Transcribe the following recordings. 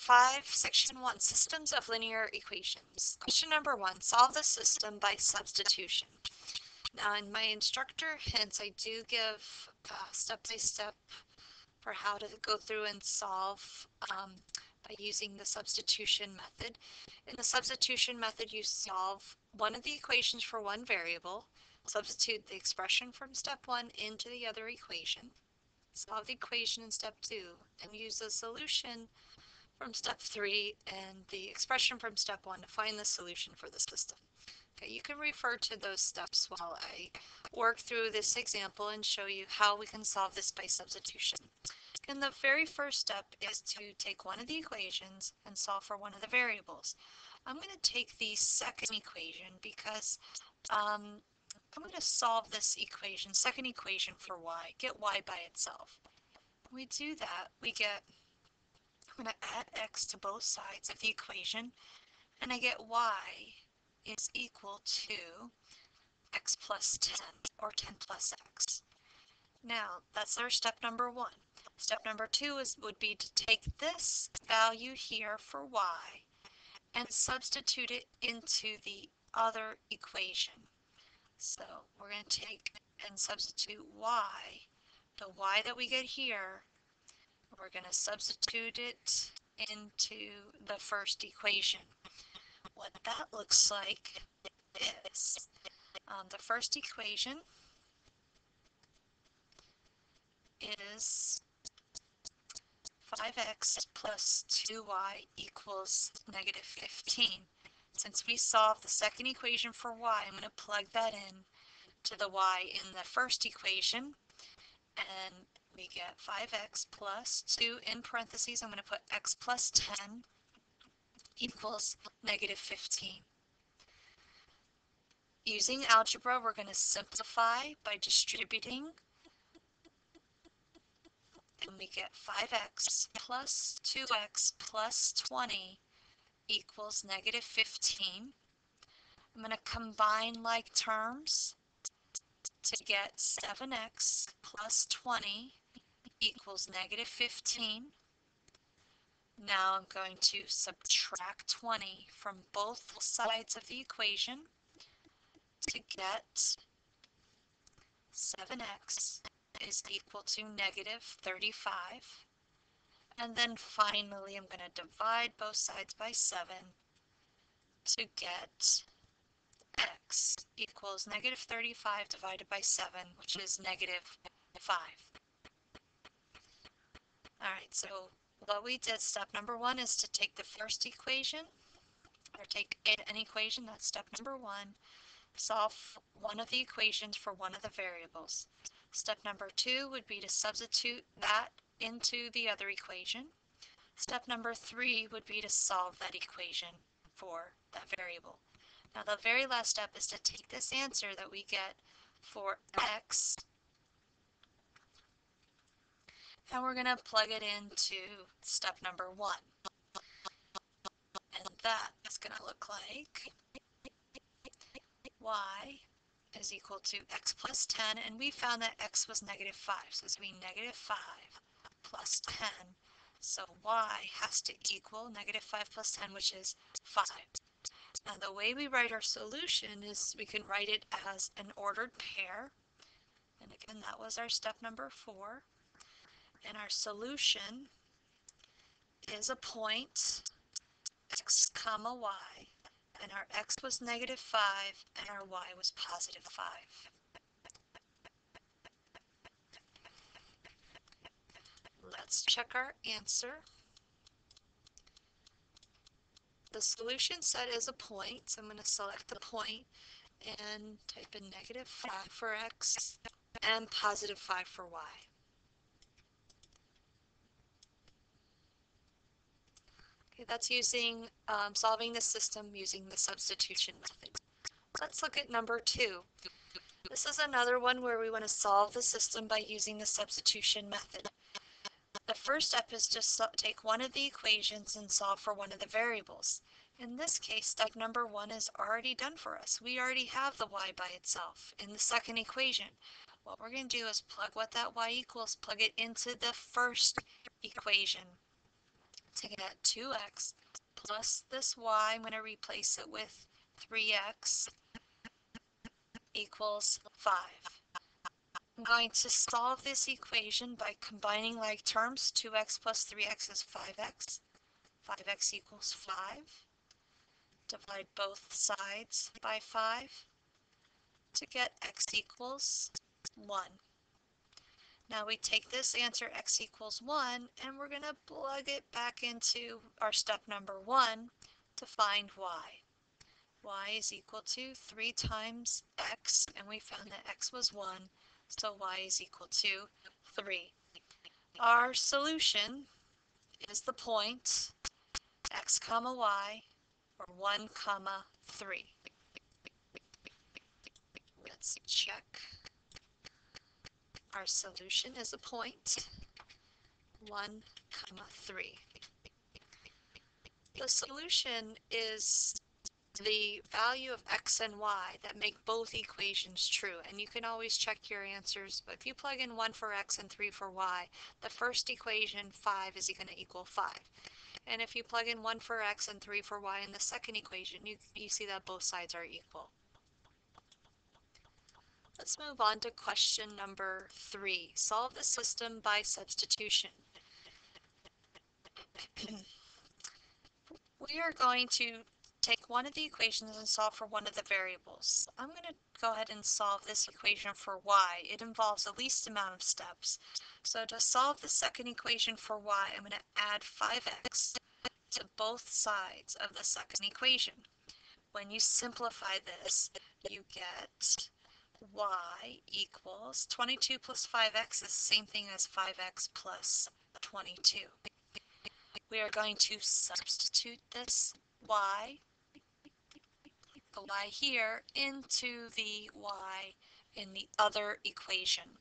5, Section 1, Systems of Linear Equations. Question number 1, solve the system by substitution. Now in my instructor hints, I do give step-by-step for how to go through and solve by using the substitution method. In the substitution method, you solve one of the equations for one variable, substitute the expression from step 1 into the other equation, solve the equation in step 2, and use the solution from step 3 and the expression from step 1 to find the solution for the system. Okay, you can refer to those steps while I work through this example and show you how we can solve this by substitution. And the very first step is to take one of the equations and solve for one of the variables. I'm going to take the second equation because I'm going to solve this equation, second equation for y, get y by itself. When we do that, I'm going to add x to both sides of the equation, and I get y is equal to x plus 10, or 10 plus x. Now, that's our step number 1. Step number 2 would be to take this value here for y and substitute it into the other equation. So we're going to take and substitute y, the y that we get here, we're going to substitute it into the first equation. What that looks like is the first equation is 5x plus 2y equals negative 15. Since we solved the second equation for y, I'm going to plug that in to the y in the first equation, and we get 5x plus 2 in parentheses. I'm going to put x plus 10 equals negative 15. Using algebra, we're going to simplify by distributing, and we get 5x plus 2x plus 20 equals negative 15. I'm going to combine like terms to get 7x plus 20 equals negative 15. Now I'm going to subtract 20 from both sides of the equation to get 7x is equal to negative 35. And then finally I'm going to divide both sides by 7 to get x equals negative 35 divided by 7, which is negative 5. Alright, so what we did, step number 1 is to take the first equation, or take an equation, that's step number 1, solve one of the equations for one of the variables. Step number 2 would be to substitute that into the other equation. Step number 3 would be to solve that equation for that variable. Now the very last step is to take this answer that we get for x, and we're going to plug it into step number 1. And that is going to look like y is equal to x plus 10, and we found that x was negative 5, so it's going to be negative 5 plus 10. So y has to equal negative 5 plus 10, which is 5. Now the way we write our solution is we can write it as an ordered pair. And again, that was our step number 4. And our solution is a point, x comma y. And our x was negative 5 and our y was positive 5. Let's check our answer. The solution set is a point, so I'm going to select the point and type in negative 5 for x and positive 5 for y. Okay, that's using solving the system using the substitution method. Let's look at number 2. This is another one where we want to solve the system by using the substitution method. The first step is just take one of the equations and solve for one of the variables. In this case, step number 1 is already done for us. We already have the y by itself in the second equation. What we're going to do is plug what that y equals, plug it into the first equation. to get 2x plus this y. I'm going to replace it with 3x equals 5. I'm going to solve this equation by combining like terms. 2x plus 3x is 5x. 5x equals 5. Divide both sides by 5 to get x equals 1. Now we take this answer, x equals 1, and we're going to plug it back into our step number 1 to find y. Y is equal to 3 times x, and we found that x was 1, so y is equal to 3. Our solution is the point x comma y, or 1 comma 3. Let's check. Our solution is a point 1 comma 3. The solution is the value of x and y that make both equations true, and you can always check your answers, but if you plug in 1 for x and 3 for y, the first equation 5 is going to equal 5, and if you plug in 1 for x and 3 for y in the second equation, you see that both sides are equal. Let's move on to question number 3. Solve the system by substitution. We are going to take one of the equations and solve for one of the variables. I'm going to go ahead and solve this equation for y. It involves the least amount of steps. So to solve the second equation for y, I'm going to add 5x to both sides of the second equation. When you simplify this, you get y equals 22 plus 5x is the same thing as 5x plus 22. We are going to substitute this y, the y here, into the y in the other equation.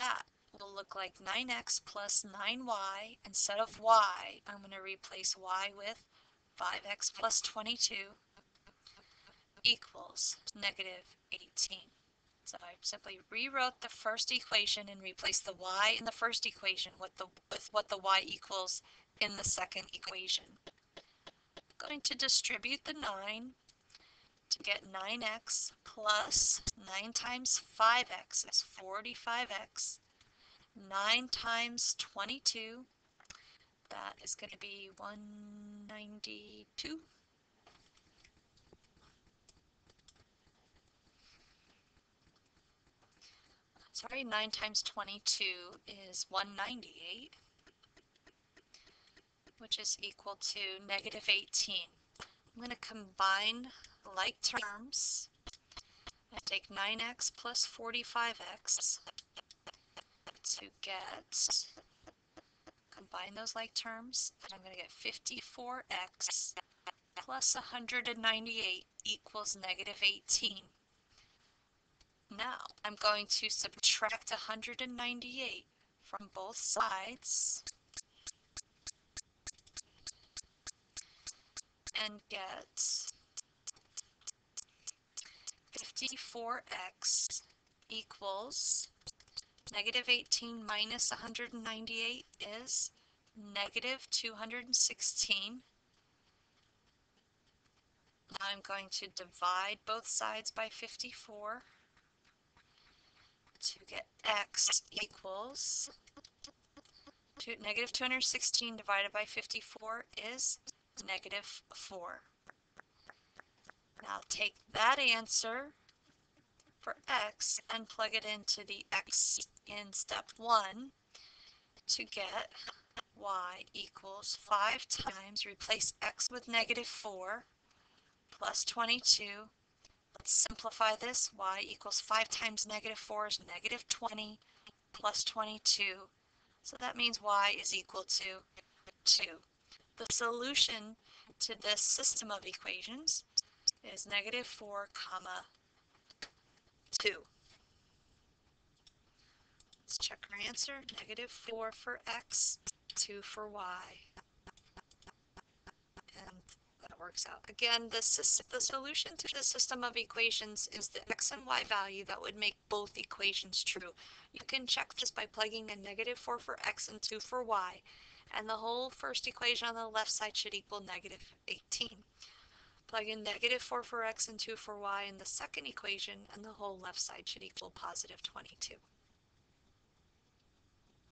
That will look like 9x plus 9y. Instead of y, I'm going to replace y with 5x plus 22 equals negative 18. So I simply rewrote the first equation and replaced the y in the first equation with what the y equals in the second equation. I'm going to distribute the 9 to get 9x plus 9 times 5x is 45x. 9 times 22, that is going to be 192. Sorry, 9 times 22 is 198, which is equal to negative 18. I'm going to combine like terms. I take 9x plus 45x to get, combine those like terms, and I'm going to get 54x plus 198 equals negative 18. Now I'm going to subtract 198 from both sides and get 54x equals negative 18 minus 198 is negative 216. Now I'm going to divide both sides by 54 to get x equals negative 216 divided by 54 is negative 4. Now take that answer for x and plug it into the x in step 1 to get y equals 5 times, replace x with negative 4 plus 22. Let's simplify this. Y equals 5 times negative 4 is negative 20 plus 22. So that means y is equal to 2. The solution to this system of equations is negative 4 comma 2. Let's check our answer. Negative 4 for x, 2 for y. And that works out. Again, the solution to the system of equations is the x and y value that would make both equations true. You can check this by plugging in negative 4 for x and 2 for y. And the whole first equation on the left side should equal negative 18. Plug in negative 4 for x and 2 for y in the second equation, and the whole left side should equal positive 22.